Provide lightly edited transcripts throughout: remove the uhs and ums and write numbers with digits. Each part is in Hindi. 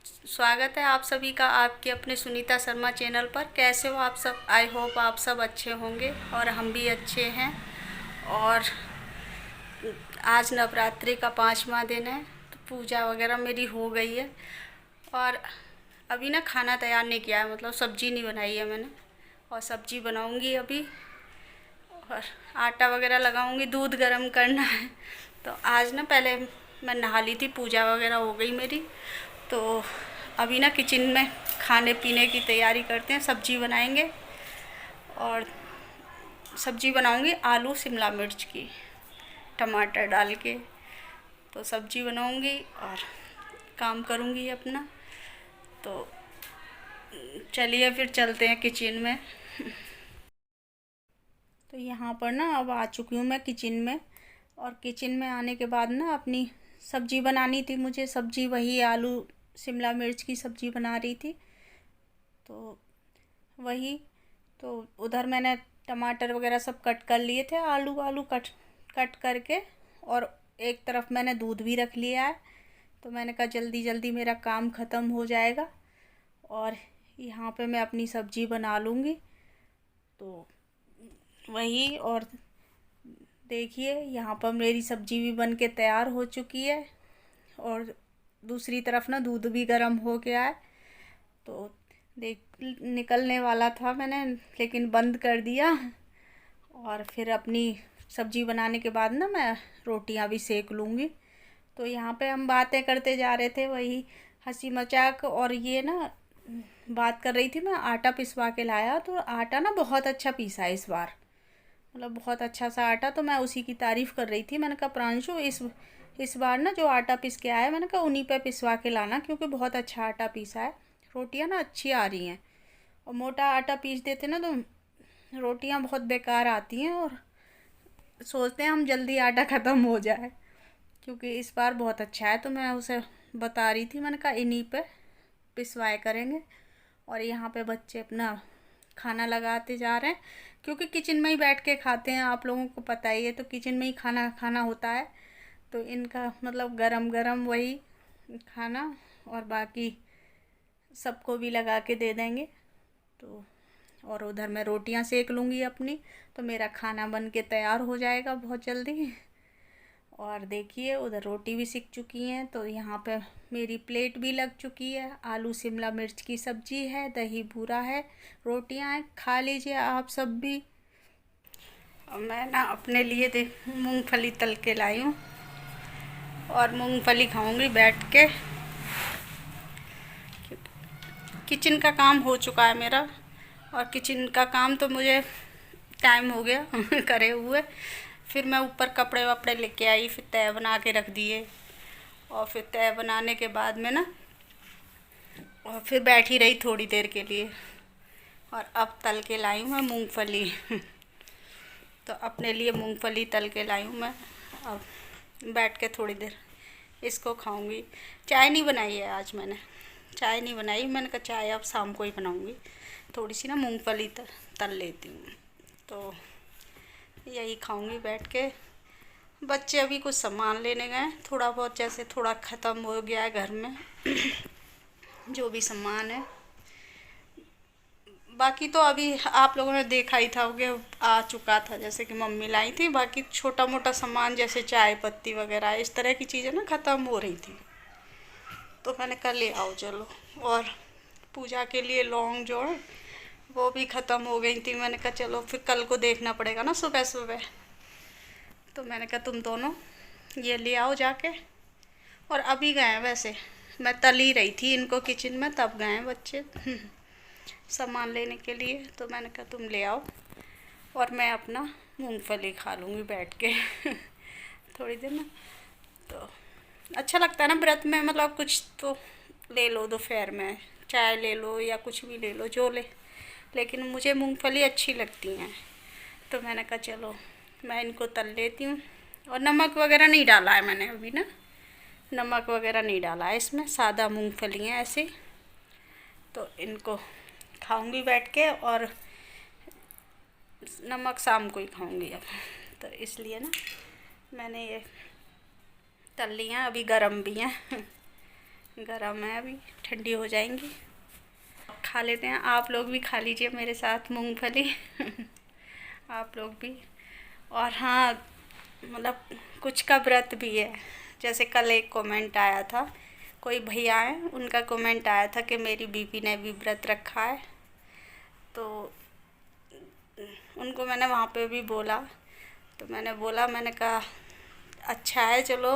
स्वागत है आप सभी का आपके अपने सुनीता शर्मा चैनल पर। कैसे हो आप सब? आई होप आप सब अच्छे होंगे और हम भी अच्छे हैं। और आज नवरात्रि का 5वां दिन है, तो पूजा वगैरह मेरी हो गई है। और अभी ना खाना तैयार नहीं किया है, मतलब सब्ज़ी नहीं बनाई है मैंने। और सब्ज़ी बनाऊंगी अभी। और आटा वगैरह लगाऊंगी, दूध गर्म करना है। तो आज ना पहले मैं नहा ली थी, पूजा वगैरह हो गई मेरी। तो अभी ना किचन में खाने पीने की तैयारी करते हैं, सब्जी बनाएंगे। और सब्जी बनाऊंगी आलू शिमला मिर्च की, टमाटर डाल के। तो सब्जी बनाऊंगी और काम करूंगी अपना। तो चलिए फिर चलते हैं किचन में। तो यहाँ पर ना अब आ चुकी हूँ मैं किचन में। और किचन में आने के बाद ना अपनी सब्जी बनानी थी मुझे। सब्जी वही आलू शिमला मिर्च की सब्जी बना रही थी। तो वही, तो उधर मैंने टमाटर वगैरह सब कट कर लिए थे, आलू आलू कट कट करके। और एक तरफ मैंने दूध भी रख लिया है। तो मैंने कहा जल्दी जल्दी मेरा काम ख़त्म हो जाएगा और यहाँ पे मैं अपनी सब्जी बना लूँगी। तो वही, और देखिए यहाँ पर मेरी सब्जी भी बन के तैयार हो चुकी है। और दूसरी तरफ ना दूध भी गर्म हो गया है। तो देख, निकलने वाला था मैंने लेकिन बंद कर दिया। और फिर अपनी सब्जी बनाने के बाद ना मैं रोटियां भी सेक लूँगी। तो यहाँ पे हम बातें करते जा रहे थे, वही हंसी मजाक। और ये ना बात कर रही थी, मैं आटा पिसवा के लाया तो आटा ना बहुत अच्छा पीसा है इस बार, मतलब बहुत अच्छा सा आटा। तो मैं उसी की तारीफ़ कर रही थी। मैंने कहा प्रांशु, इस बार ना जो आटा पीस के आया है, मैंने कहा उन्हीं पे पिसवा के लाना, क्योंकि बहुत अच्छा आटा पीसा है। रोटियां ना अच्छी आ रही हैं। और मोटा आटा पीस देते ना तो रोटियां बहुत बेकार आती हैं। और सोचते हैं हम जल्दी आटा ख़त्म हो जाए, क्योंकि इस बार बहुत अच्छा है। तो मैं उसे बता रही थी, मैंने कहा इन्हीं पे पिसवाए करेंगे। और यहाँ पे बच्चे अपना खाना लगाते जा रहे हैं, क्योंकि किचन में ही बैठ के खाते हैं, आप लोगों को पता ही है। तो किचन में ही खाना खाना होता है। तो इनका मतलब गरम गरम वही खाना, और बाकी सबको भी लगा के दे देंगे। तो और उधर मैं रोटियां सेक लूँगी अपनी। तो मेरा खाना बन के तैयार हो जाएगा बहुत जल्दी। और देखिए उधर रोटी भी सिक चुकी हैं। तो यहाँ पे मेरी प्लेट भी लग चुकी है। आलू शिमला मिर्च की सब्जी है, दही बूरा है, रोटियां हैं, खा लीजिए आप सब भी। और मैं ना अपने लिए देख मूंगफली तल के लाई हूँ, और मूंगफली खाऊंगी बैठ के। किचन का काम हो चुका है मेरा। और किचन का काम तो मुझे टाइम हो गया करे हुए। फिर मैं ऊपर कपड़े वपड़े लेके आई, फिर तय बना के रख दिए। और फिर तय बनाने के बाद में ना, और फिर बैठी रही थोड़ी देर के लिए। और अब तल के लाई हूँ मैं मूंगफली तो अपने लिए मूंगफली तल के लाई हूँ मैं। अब बैठ के थोड़ी देर इसको खाऊंगी। चाय नहीं बनाई है आज मैंने, चाय नहीं बनाई। मैंने कहा चाय अब शाम को ही बनाऊंगी। थोड़ी सी ना मूंगफली तल लेती हूँ, तो यही खाऊंगी बैठ के। बच्चे अभी कुछ सामान लेने गए, थोड़ा बहुत, जैसे थोड़ा ख़त्म हो गया है घर में जो भी सामान है। बाकी तो अभी आप लोगों ने देखा ही था कि आ चुका था, जैसे कि मम्मी लाई थी। बाकी छोटा मोटा सामान जैसे चाय पत्ती वगैरह इस तरह की चीज़ें ना ख़त्म हो रही थी। तो मैंने कहा ले आओ चलो। और पूजा के लिए लौंग जो है वो भी ख़त्म हो गई थी। मैंने कहा चलो फिर कल को देखना पड़ेगा ना सुबह सुबह। तो मैंने कहा तुम दोनों ये ले आओ जाके। और अभी गए हैं, वैसे मैं तल ही रही थी इनको किचन में, तब गए हैं बच्चे सामान लेने के लिए। तो मैंने कहा तुम ले आओ और मैं अपना मूंगफली खा लूँगी बैठ के थोड़ी देर ना। तो अच्छा लगता है ना व्रत में, मतलब कुछ तो ले लो दोपहर में, चाय ले लो या कुछ भी ले लो जो ले। लेकिन मुझे मूंगफली अच्छी लगती हैं। तो मैंने कहा चलो मैं इनको तल लेती हूँ। और नमक वगैरह नहीं डाला है मैंने अभी ना, नमक वगैरह नहीं डाला है इसमें, सादा मूंगफली हैं ऐसे। तो इनको खाऊंगी बैठ के, और नमक शाम को ही खाऊंगी अब। तो इसलिए ना मैंने ये तल ली हैं, अभी गरम भी हैं गरम है, अभी ठंडी हो जाएंगी। खा लेते हैं, आप लोग भी खा लीजिए मेरे साथ मूंगफली। आप लोग भी। और हाँ, मतलब कुछ का व्रत भी है। जैसे कल एक कमेंट आया था, कोई भैया है उनका कमेंट आया था कि मेरी बीबी ने भी व्रत रखा है। तो उनको मैंने वहाँ पे भी बोला, तो मैंने कहा अच्छा है, चलो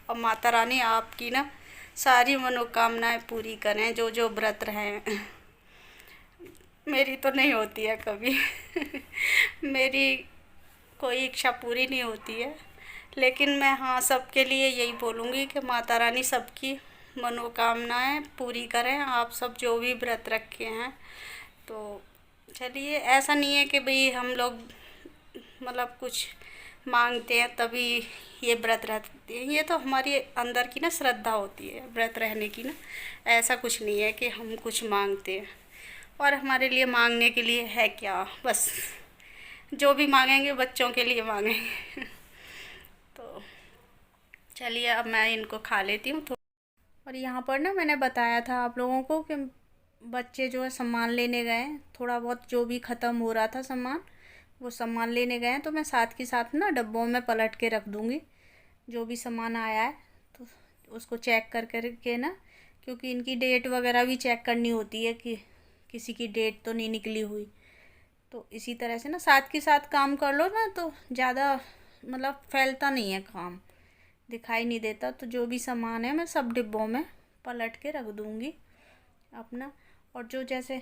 अब माता रानी आपकी ना सारी मनोकामनाएं पूरी करें, जो जो व्रत रहें। मेरी तो नहीं होती है कभी। मेरी कोई इच्छा पूरी नहीं होती है, लेकिन मैं हाँ सबके लिए यही बोलूँगी कि माता रानी सबकी मनोकामनाएं पूरी करें। आप सब जो भी व्रत रखे हैं, तो चलिए, ऐसा नहीं है कि भाई हम लोग मतलब कुछ मांगते हैं तभी ये व्रत रहते हैं। ये तो हमारी अंदर की ना श्रद्धा होती है व्रत रहने की ना। ऐसा कुछ नहीं है कि हम कुछ मांगते हैं, और हमारे लिए मांगने के लिए है क्या, बस जो भी मांगेंगे बच्चों के लिए मांगेंगे। तो चलिए, अब मैं इनको खा लेती हूँ तो। और यहाँ पर ना मैंने बताया था आप लोगों को कि बच्चे जो है सामान लेने गए, थोड़ा बहुत जो भी ख़त्म हो रहा था सामान, वो सामान लेने गए हैं। तो मैं साथ के साथ ना डब्बों में पलट के रख दूँगी जो भी सामान आया है, तो उसको चेक कर कर के ना, क्योंकि इनकी डेट वगैरह भी चेक करनी होती है कि किसी की डेट तो नहीं निकली हुई। तो इसी तरह से ना साथ के साथ काम कर लो ना, तो ज़्यादा मतलब फैलता नहीं है काम, दिखाई नहीं देता। तो जो भी सामान है मैं सब डिब्बों में पलट के रख दूँगी अपना। और जो जैसे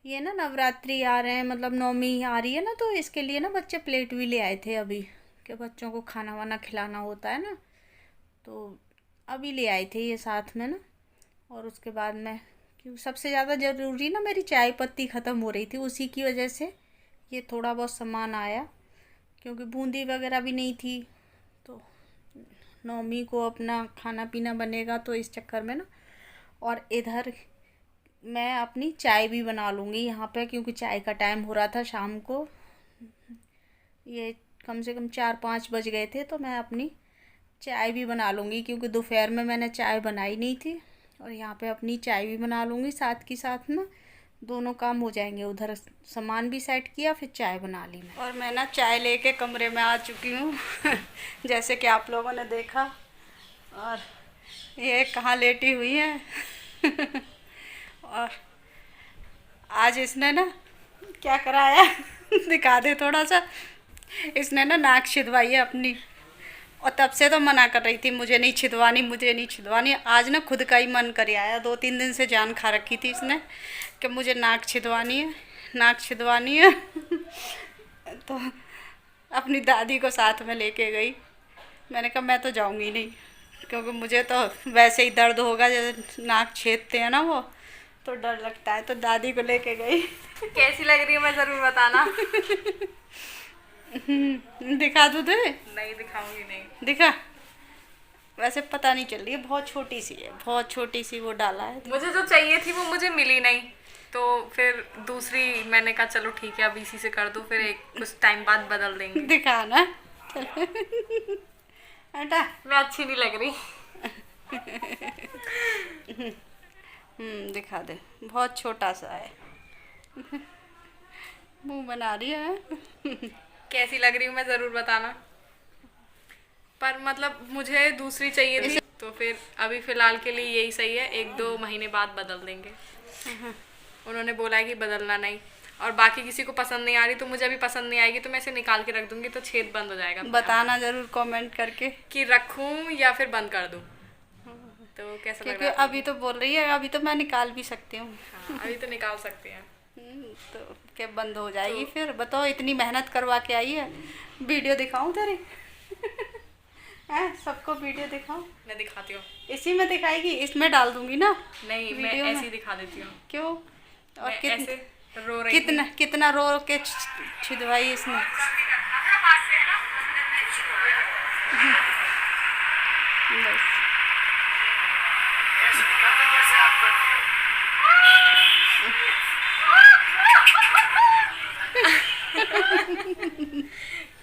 ये ना नवरात्रि आ रहे हैं, मतलब नवमी आ रही है ना, तो इसके लिए ना बच्चे प्लेट भी ले आए थे अभी, कि बच्चों को खाना वाना खिलाना होता है ना, तो अभी ले आए थे ये साथ में ना। और उसके बाद में, क्योंकि सबसे ज़्यादा ज़रूरी ना मेरी चाय पत्ती ख़त्म हो रही थी, उसी की वजह से ये थोड़ा बहुत सामान आया, क्योंकि बूंदी वगैरह भी नहीं थी। तो नवमी को अपना खाना पीना बनेगा, तो इस चक्कर में ना। और इधर मैं अपनी चाय भी बना लूँगी यहाँ पे, क्योंकि चाय का टाइम हो रहा था शाम को, ये कम से कम 4-5 बज गए थे। तो मैं अपनी चाय भी बना लूँगी, क्योंकि दोपहर में मैंने चाय बनाई नहीं थी, और यहाँ पे अपनी चाय भी बना लूँगी साथ के साथ ना, दोनों काम हो जाएंगे। उधर सामान भी सेट किया, फिर चाय बना ली मैं। और मैं ना चाय लेके कमरे में आ चुकी हूँ। जैसे कि आप लोगों ने देखा। और ये कहाँ लेटी हुई है। और आज इसने ना क्या कराया। दिखा दे थोड़ा सा। इसने ना नाक छिदवाई है अपनी, और तब से तो मना कर रही थी मुझे नहीं छिदवानी, मुझे नहीं छिदवानी। आज ना खुद का ही मन कर आया, 2-3 दिन से जान खा रखी थी इसने कि मुझे नाक छिदवानी है, नाक छिदवानी है। तो अपनी दादी को साथ में लेके गई। मैंने कहा मैं तो जाऊंगी नहीं, क्योंकि मुझे तो वैसे ही दर्द होगा, जैसे नाक छेदते हैं ना वो, तो डर लगता है। तो दादी को लेके गई। कैसी लग रही है मैं जरूर बताना। दिखा दूँ तुझे? नहीं दिखाऊंगी, नहीं दिखा। वैसे पता नहीं चल रही है, बहुत छोटी सी है, बहुत छोटी सी वो डाला है। मुझे जो चाहिए थी वो मुझे मिली नहीं, तो फिर दूसरी मैंने कहा चलो ठीक है अब इसी से कर दो, फिर एक कुछ टाइम बाद बदल देंगे। दिखा ना। हटा। मैं अच्छी नहीं लग रही। दिखा दे, बहुत छोटा सा है। मुंह बना रही है। कैसी लग रही हूँ मैं जरूर बताना। पर मतलब मुझे दूसरी चाहिए थी, तो फिर अभी फिलहाल के लिए यही सही है, 1-2 महीने बाद बदल देंगे। उन्होंने बोला है कि बदलना नहीं, और बाकी किसी को पसंद नहीं आ रही तो मुझे अभी पसंद नहीं आएगी, तो मैं इसे निकाल के रख दूंगी, तो छेद बंद हो जाएगा। बताना जरूर कमेंट करके कि रखूं या फिर बंद कर दूं। तो कैसा लग क्योंकि रहा है? अभी तो बोल रही है, अभी तो मैं निकाल भी सकती हूँ। हाँ, अभी तो निकाल सकते हैं। तो क्या बंद हो जाएगी फिर? बताओ, इतनी मेहनत करवा के आई है। वीडियो दिखाऊं तेरी? हैं, सबको वीडियो दिखाऊं? मैं दिखाती हूँ। इसी में दिखाएगी? इसमें डाल दूंगी ना नहीं, मैं वीडियो में। ऐसे ही दिखा देती हूँ। क्यों? और मैं ऐसे रो रही कितना थी। कितना रो के छिदवाई इसने। बस।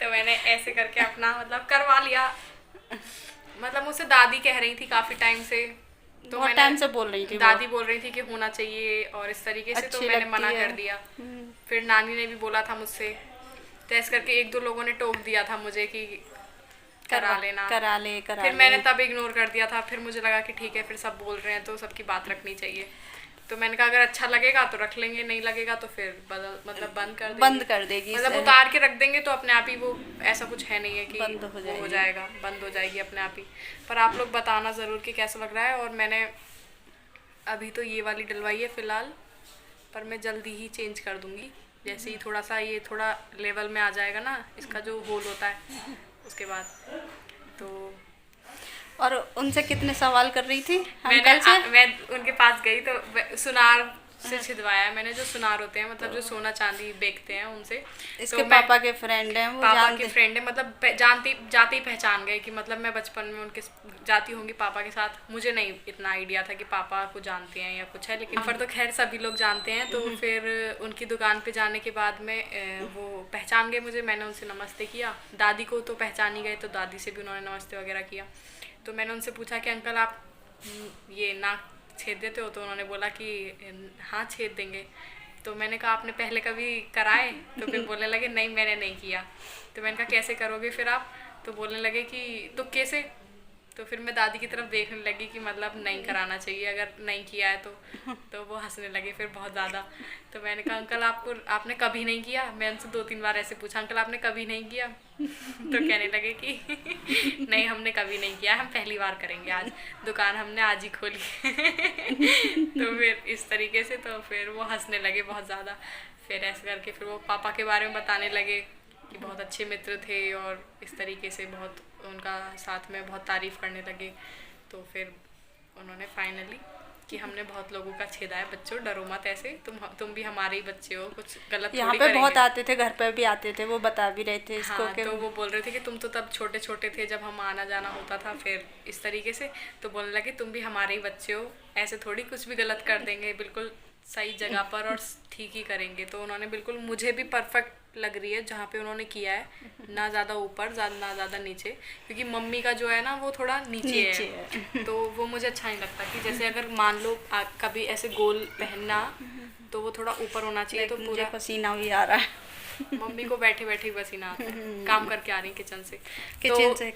तो मैंने ऐसे करके अपना मतलब करवा लिया। मतलब मुझसे दादी कह रही थी काफ़ी टाइम से तो बहुत टाइम से बोल रही थी वो। दादी बोल रही थी कि होना चाहिए और इस तरीके से, तो अच्छी मैंने लगती मना है। कर दिया। फिर नानी ने भी बोला था मुझसे, तो ऐसे करके एक दो लोगों ने टोक दिया था मुझे कि करा लेना। करा फिर ले। मैंने तब इग्नोर कर दिया था। फिर मुझे लगा कि ठीक है, फिर सब बोल रहे हैं तो सबकी बात रखनी चाहिए। तो मैंने कहा अगर अच्छा लगेगा तो रख लेंगे, नहीं लगेगा तो फिर मतलब बंद कर देगी। मतलब सही। उतार के रख देंगे तो अपने आप ही वो, ऐसा कुछ है नहीं है कि बंद हो वो हो जाएगी। जाएगा, बंद हो जाएगी अपने आप ही। पर आप लोग बताना ज़रूर कि कैसा लग रहा है। और मैंने अभी तो ये वाली डलवाई है फ़िलहाल, पर मैं जल्दी ही चेंज कर दूँगी जैसे ही थोड़ा सा ये थोड़ा लेवल में आ जाएगा ना, इसका जो होल होता है उसके बाद। तो और उनसे कितने सवाल कर रही थी मैंने अंकल से? मैं उनके पास गई तो सुनार से छिदवाया है मैंने, जो सुनार होते हैं मतलब जो सोना चांदी बेचते हैं उनसे। इसके तो पापा के फ्रेंड हैं वो, पापा जानते के फ्रेंड है, मतलब जाते ही पहचान गए कि मतलब मैं बचपन में उनके जाती होंगी पापा के साथ। मुझे नहीं इतना आइडिया था कि पापा को जानते हैं या कुछ है, लेकिन यहाँ पर तो खैर सभी लोग जानते हैं। तो फिर उनकी दुकान पे जाने के बाद में वो पहचान गए मुझे। मैंने उनसे नमस्ते किया, दादी को तो पहचान ही गए, तो दादी से भी उन्होंने नमस्ते वगैरह किया। तो मैंने उनसे पूछा कि अंकल आप ये नाक छेद देते हो? तो उन्होंने बोला कि हाँ छेद देंगे। तो मैंने कहा आपने पहले कभी कराए? तो फिर बोलने लगे नहीं मैंने नहीं किया। तो मैंने कहा कैसे करोगे फिर आप? तो बोलने लगे कि तो कैसे? तो फिर मैं दादी की तरफ देखने लगी कि मतलब नहीं कराना चाहिए अगर नहीं किया है तो वो हंसने लगे फिर बहुत ज़्यादा। तो मैंने कहा अंकल आपने कभी नहीं किया? मैं उनसे 2-3 बार ऐसे पूछा अंकल आपने कभी नहीं किया? तो कहने लगे कि नहीं हमने कभी नहीं किया, हम पहली बार करेंगे आज, दुकान हमने आज ही खोली। तो फिर इस तरीके से तो फिर वो हंसने लगे बहुत ज़्यादा। फिर ऐसे करके फिर वो पापा के बारे में बताने लगे कि बहुत अच्छे मित्र थे और इस तरीके से बहुत उनका साथ में बहुत तारीफ़ करने लगे। तो फिर उन्होंने फाइनली कि हमने बहुत लोगों का छेदा है, बच्चों डरो मत ऐसे, तुम भी हमारे ही बच्चे हो, कुछ गलत यहाँ थोड़ी पे करेंगे। बहुत आते थे, घर पे भी आते थे, वो बता भी रहे थे इसको हाँ, कि तो वो बोल रहे थे कि तुम तो तब छोटे छोटे थे जब हम आना जाना होता था, फिर इस तरीके से। तो बोलने लगे तुम भी हमारे ही बच्चे हो, ऐसे थोड़ी कुछ भी गलत कर देंगे, बिल्कुल सही जगह पर और ठीक ही करेंगे। तो उन्होंने बिल्कुल, मुझे भी परफेक्ट लग रही है जहाँ पे उन्होंने किया है, ना ज़्यादा ऊपर ना ज़्यादा नीचे, क्योंकि मम्मी का जो है ना वो थोड़ा नीचे है। तो वो मुझे अच्छा नहीं लगता कि जैसे अगर मान लो कभी ऐसे गोल पहनना तो वो थोड़ा ऊपर होना चाहिए। तो मुझे पूरा पसीना भी आ रहा है। मम्मी को बैठे बैठे पसीना आता है, काम करके आ रही किचन से। किचन से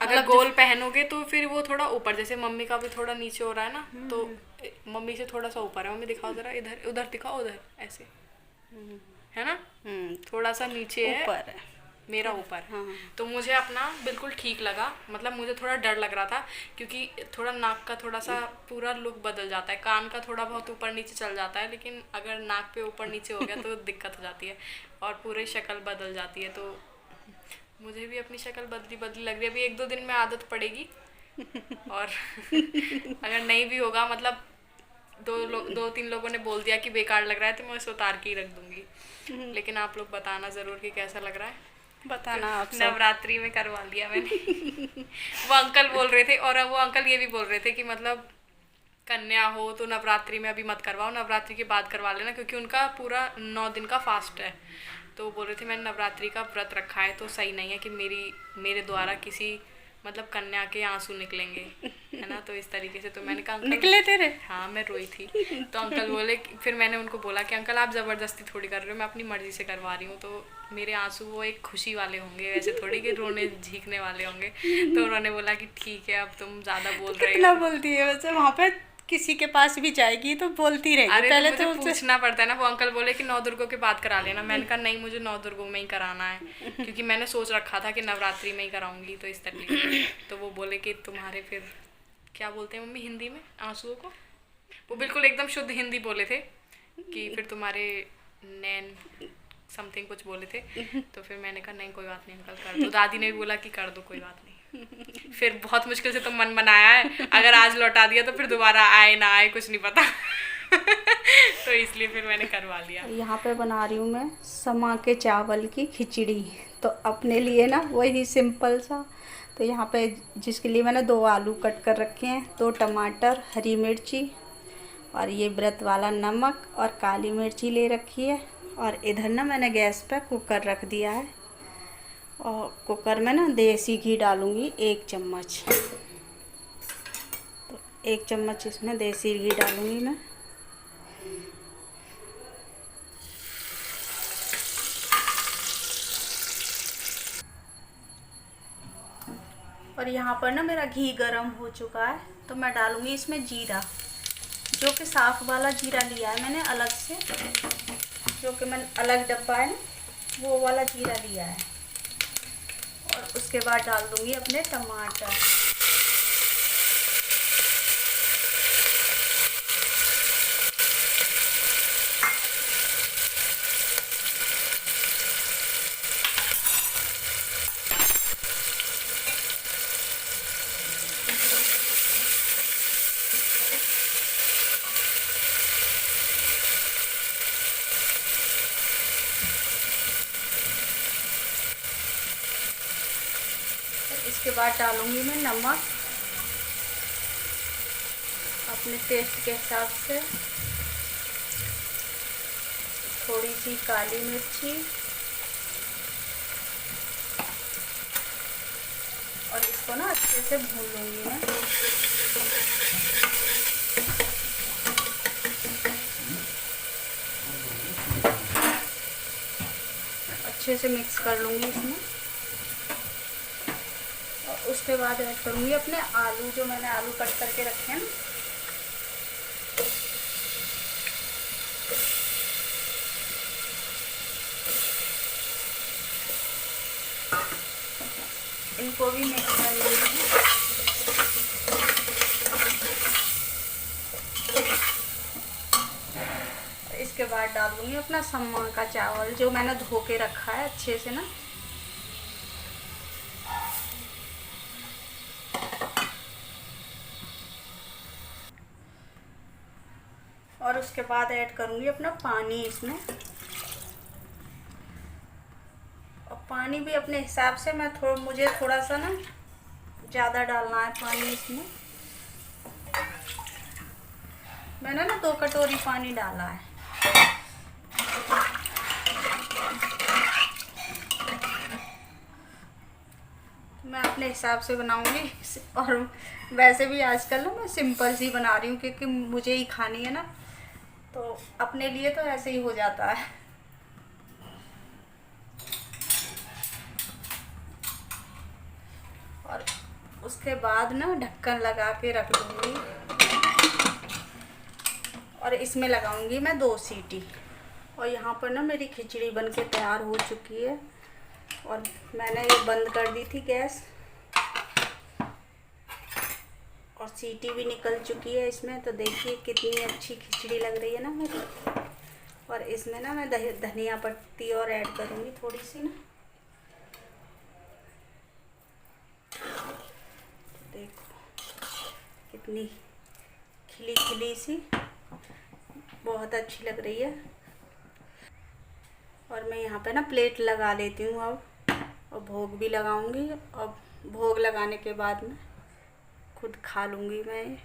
अगर मतलब गोल पहनोगे तो फिर वो थोड़ा ऊपर, जैसे मम्मी का भी थोड़ा नीचे हो रहा है ना, तो मम्मी से थोड़ा सा ऊपर है। मम्मी दिखाओ जरा, इधर उधर दिखाओ, उधर ऐसे है ना, थोड़ा सा नीचे है, ऊपर है मेरा ऊपर। हाँ। तो मुझे अपना बिल्कुल ठीक लगा, मतलब मुझे थोड़ा डर लग रहा था क्योंकि थोड़ा नाक का थोड़ा सा पूरा लुक बदल जाता है, कान का थोड़ा बहुत ऊपर नीचे चल जाता है, लेकिन अगर नाक पे ऊपर नीचे हो गया तो दिक्कत हो जाती है और पूरी शक्ल बदल जाती है। तो मुझे भी अपनी शक्ल बदली लग रही है। अभी 1-2 दिन में आदत पड़ेगी और अगर नहीं भी होगा, मतलब 2-3 लोगों ने बोल दिया कि बेकार लग रहा है तो मैं उसे उतार के ही रख दूंगी। लेकिन आप लोग बताना ज़रूर कि कैसा लग रहा है। बताना आप सब। नवरात्रि में करवा लिया मैंने। वो अंकल बोल रहे थे, और वो अंकल ये भी बोल रहे थे कि मतलब कन्या हो तो नवरात्रि में अभी मत करवाओ, नवरात्रि के बाद करवा लेना, क्योंकि उनका पूरा 9 दिन का फास्ट है। तो वो बोल रहे थे मैंने नवरात्रि का व्रत रखा है तो सही नहीं है कि मेरे द्वारा किसी मतलब कन्या के आंसू निकलेंगे, है ना। तो इस तरीके से तो मैंने कहा अंकल, निकले तेरे? हाँ मैं रोई थी। तो अंकल बोले फिर मैंने उनको बोला कि अंकल आप ज़बरदस्ती थोड़ी कर रहे हो, मैं अपनी मर्ज़ी से करवा रही हूँ, तो मेरे आंसू वो एक खुशी वाले होंगे, वैसे थोड़ी कि रोने झींकने वाले होंगे। तो उन्होंने बोला कि ठीक है अब तुम ज़्यादा बोल रहे कितना हो। बोलती है वैसे, वहाँ पे किसी के पास भी जाएगी तो बोलती रहेगी। अरे पहले तो तो मुझे पूछना पड़ता है ना। वो अंकल बोले कि 9 दुर्गों के बाद करा लेना। मैंने कहा नहीं, मुझे 9 दुर्गों में ही कराना है, क्योंकि मैंने सोच रखा था कि नवरात्रि में ही कराऊंगी। तो इस तरीके से तो वो बोले कि तुम्हारे फिर क्या बोलते हैं मम्मी हिंदी में आंसुओं को, वो बिल्कुल एकदम शुद्ध हिंदी बोले थे कि फिर तुम्हारे नैन समथिंग कुछ बोले थे। तो फिर मैंने कहा नहीं कोई बात नहीं अंकल कर दो। दादी ने भी बोला कि कर दो कोई बात नहीं। फिर बहुत मुश्किल से तो मन बनाया है, अगर आज लौटा दिया तो फिर दोबारा आए ना आए कुछ नहीं पता। तो इसलिए फिर मैंने करवा लिया। यहाँ पे बना रही हूँ मैं समा के चावल की खिचड़ी, तो अपने लिए ना वही सिंपल सा। तो यहाँ पे जिसके लिए मैंने 2 आलू कट कर रखे हैं, 2 टमाटर, हरी मिर्ची और ये व्रत वाला नमक और काली मिर्ची ले रखी है। और इधर ना मैंने गैस पे कुकर रख दिया है और कुकर में ना देसी घी डालूँगी 1 चम्मच। तो 1 चम्मच इसमें देसी घी डालूँगी मैं। और यहाँ पर ना मेरा घी गरम हो चुका है, तो मैं डालूँगी इसमें जीरा, जो कि साफ़ वाला जीरा लिया है मैंने अलग से, जो कि मैंने अलग डब्बा है वो वाला जीरा लिया है। और उसके बाद डाल दूँगी अपने टमाटर। इसके बाद डालूँगी मैं नमक अपने टेस्ट के हिसाब से, थोड़ी सी काली मिर्ची, और इसको ना अच्छे से भून लूँगी मैं। अच्छे से मिक्स कर लूँगी इसमें। और उसके बाद ऐड करूँगी अपने आलू, जो मैंने आलू कट करके रखे हैं ना, इनको भी मिक्स कर लूँगी। इसके बाद डाल दूँगी अपना सम्मा का चावल, जो मैंने धो के रखा है अच्छे से ना। और उसके बाद ऐड करूँगी अपना पानी इसमें, और पानी भी अपने हिसाब से मुझे थोड़ा सा ना ज़्यादा डालना है पानी इसमें। मैंने ना 2 कटोरी पानी डाला है। मैं अपने हिसाब से बनाऊंगी, और वैसे भी आजकल ना मैं सिंपल सी बना रही हूँ, क्योंकि मुझे ही खानी है ना, तो अपने लिए तो ऐसे ही हो जाता है। और उसके बाद ना ढक्कन लगा के रख दूँगी, और इसमें लगाऊंगी मैं 2 सीटी। और यहाँ पर ना मेरी खिचड़ी बन के तैयार हो चुकी है, और मैंने ये बंद कर दी थी गैस, और सीटी भी निकल चुकी है इसमें। तो देखिए कितनी अच्छी खिचड़ी लग रही है ना मेरी। और इसमें ना मैं धनिया पत्ती और ऐड करूँगी थोड़ी सी ना। देखो कितनी खिली खिली सी, बहुत अच्छी लग रही है। और मैं यहाँ पे ना प्लेट लगा लेती हूँ अब, और भोग भी लगाऊंगी। और भोग लगाने के बाद में खुद खा लूँगी मैं।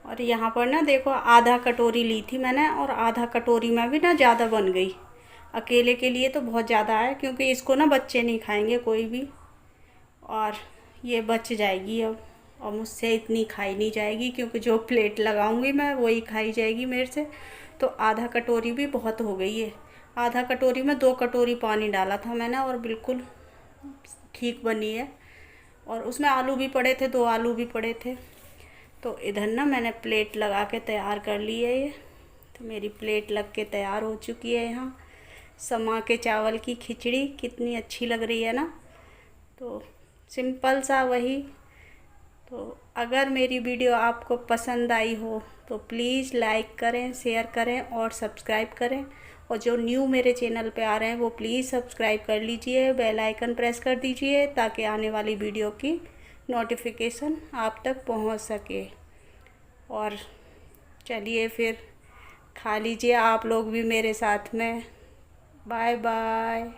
और यहाँ पर ना देखो आधा कटोरी ली थी मैंने, और आधा कटोरी में भी ना ज़्यादा बन गई। अकेले के लिए तो बहुत ज़्यादा है, क्योंकि इसको ना बच्चे नहीं खाएंगे कोई भी, और ये बच जाएगी अब। और मुझसे इतनी खाई नहीं जाएगी, क्योंकि जो प्लेट लगाऊंगी मैं वही खाई जाएगी मेरे से। तो आधा कटोरी भी बहुत हो गई है। आधा कटोरी में 2 कटोरी पानी डाला था मैंने, और बिल्कुल ठीक बनी है। और उसमें आलू भी पड़े थे, 2 आलू भी पड़े थे। तो इधर ना मैंने प्लेट लगा के तैयार कर ली है ये। तो मेरी प्लेट लग के तैयार हो चुकी है। यहाँ समा के चावल की खिचड़ी कितनी अच्छी लग रही है ना। तो सिंपल सा वही। तो अगर मेरी वीडियो आपको पसंद आई हो तो प्लीज़ लाइक करें, शेयर करें और सब्सक्राइब करें। और जो न्यू मेरे चैनल पे आ रहे हैं वो प्लीज़ सब्सक्राइब कर लीजिए, बेल आइकन प्रेस कर दीजिए, ताकि आने वाली वीडियो की नोटिफिकेशन आप तक पहुंच सके। और चलिए फिर खा लीजिए आप लोग भी मेरे साथ में। Bye bye.